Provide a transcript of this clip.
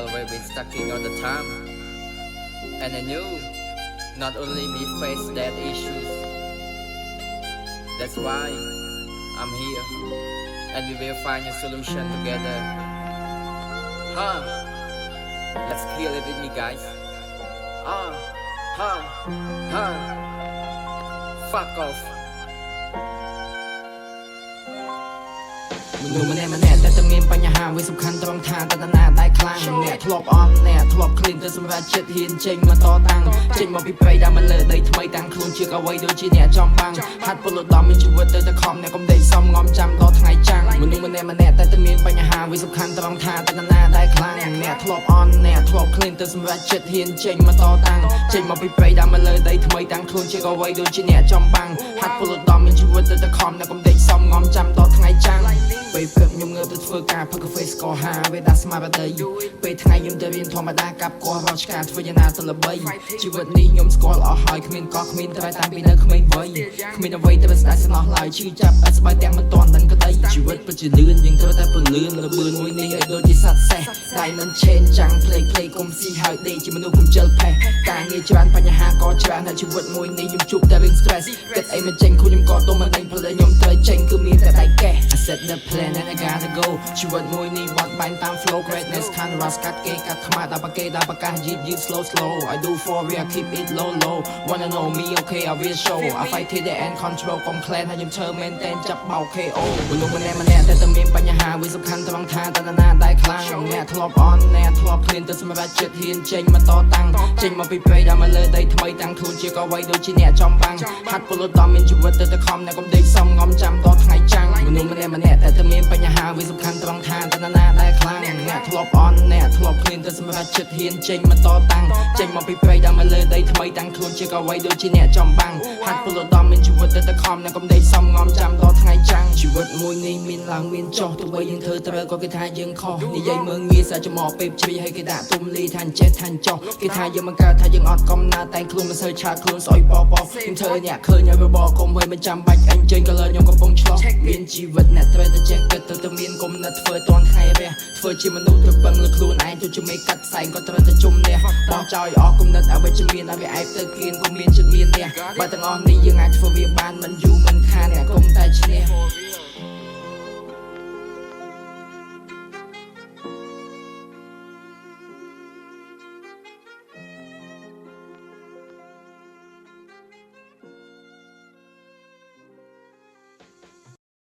always been stucking all the time. And I knew not only me face that issues. That's why I'm here, and we will find a solution together. Let's kill it with me, guys. Fuck off. มึงดูมันแน่มันแน่แต่จะมีปัญหาไว้สำคัญตรงทางแต่หน้าได้คลั่งเนี่ยทลบออนเนี่ยทลบคลีนแต่สำหรับเช็ดหินเจงมาต่อตั้งเจงมาพิไปดามันเลยได้ทำไมตั้งคลุนเชือกเอาไว้โดยจีเนี่ยจอมบังฮัดปลุกดอมมีชีวิตเตอร์ตะคอมเนี่ยก็ได้ซ้อมงอมจำต่อทางไงจังมึงดูมันแน่มันแน่แต่จะมีปัญหาไว้สำคัญตรงทางแต่หน้าได้คลั่งเนี่ยทลบออนเนี่ยทลบคลีนแต่สำหรับเช็ดหินเจงมาต่อตั้งเจงมาพิไปดามันเลยได้ทำไมตั้งคลุนเชือกเอาไว้โดยจีเนี่ยจอมบังฮัดปลุกดอมมีชีวิตเตอร์ตะคอมเนี่ยก็ได้ซ้อมงอมจำต่อทางไงจังไปเพิ่มยมเงือบធ្វើការផឹកកាហ្វេស្ករហាវេដាស្មារតីពេលថ្ងៃខ្ញុំទៅរៀនធម្មតាកាប់កោះរកឆ្កាធ្វើយ៉ាងណាទៅល្បីជីវិតនេះខ្ញុំស្គាល់អស់ហើយគ្មានកោះគ្មានតែតាំងពីនៅក្មេងវ័យគ្មានអ្វីតែស្ដាយស្នោះឡើយឈឺចាប់អត់ស្បាយទាំងមិនទាន់ដឹងក្តីជីវិតពិតជាលឿនយើងត្រូវតែពន្លឿនលបឿនមួយនេះឲ្យដូចជាសត្វសេះតែមិនឆេនចាំងភ្លេចកុំស៊ីហើយដេកជាមនុស្សកុំជិលផេះការងារច្រើនបញ្ហាក៏ច្រើនតែជីវិតមួយនេះខ្ញុំជួបតែរឿង stress គិតអីមិនចេញខ្លួនខ្ញុំក៏ទុំមិនដេញផលិតខ្ញុំត្រូវចេញគឺមានតែដៃកេះ I set the plan and I gotta go ជីវិតមួយនេះបត់បែនតាម flow greatness ខានរ៉ាស្កាត់គេកាត់ខ្មាស់ដល់បកេដល់បកាសយឺត slow I do for real keep it low wanna know me okay I will show I fight till the end control កុំខ្លែនហើយខ្ញុំឈើមែនតែចាប់បោក KO មនុស្សម្នាក់តែតែមានបញ្ហាវាសំខាន់ត្រង់ថាតើណាដែលខ្លាំងអ្នកធ្លាប់អន់អ្នកធ្លាប់ឃ្លានទៅសម្រាប់ចិត្តហ៊ានចេញមកតតាំងចេញមកពីព្រៃដល់មកលើដីថ្មីតាំងខ្លួនជាក៏វ័យដូចជាអ្នកចំបាំងហាត់ពលដំមានជីវិតទៅខំអ្នកកុំដេកសំងំចាំតថ្ងៃចាំងមនុស្សម្នាក់តែតែមានបញ្ហាវាសំខាន់ត្រង់ថាតើណាដែលខ្លាំងអ្នកធ្លាប់អន់អ្នកធ្លាប់ឃ្លានទៅសម្រាប់ចិត្តហ៊ានចេញមកតតាំងចេញមកពីព្រៃដល់មកលើដីថ្មីតាំងខ្លួនជាក៏វ័យដូចជាអ្នកចំបាំងហាត់ពលដំមានជីវិតទៅខំអ្នកកុំដេកសំងំចាំតថ្ងៃចាំងជីវិតមួយនេះមានឡើងមានចុះទោះបីយើងធ្វើត្រូវក៏គេថាយើងខុសនិយាយមើងងាយសាច់ចំអកពេលជ្រាយឲ្យគេដាក់ទុំលីថាចេះថាចុះគេថាយើងមិនកើតថាយើងអត់កំណាតែខ្លួនមិនសូវឆាតខ្លួនស្អុយបបខ្ញុំធ្វើអ្នកឃើញឲ្យបបកុំឲ្យមិនចាំបាច់អញចេញក៏លើខ្ញុំកំពុងឆ្លោះមានជីវិតអ្នកត្រូវតែចេះគិតទៅមានគុំណិតធ្វើតាន់ថ្ងៃរះធ្វើជាមនុស្សទៅពឹងលើខ្លួនឯងទៅជាមេកាត់ផ្សែងក៏ត្រូវតែជុំនេះបោះចោលឲ្យអស់គុំណិតអវិជ្ជមានឲ្យវាឯងទៅគៀនក៏មានចិត្តមាននេះបើទាំងអស់នេះយើងអាចធ្វើវាបានមិន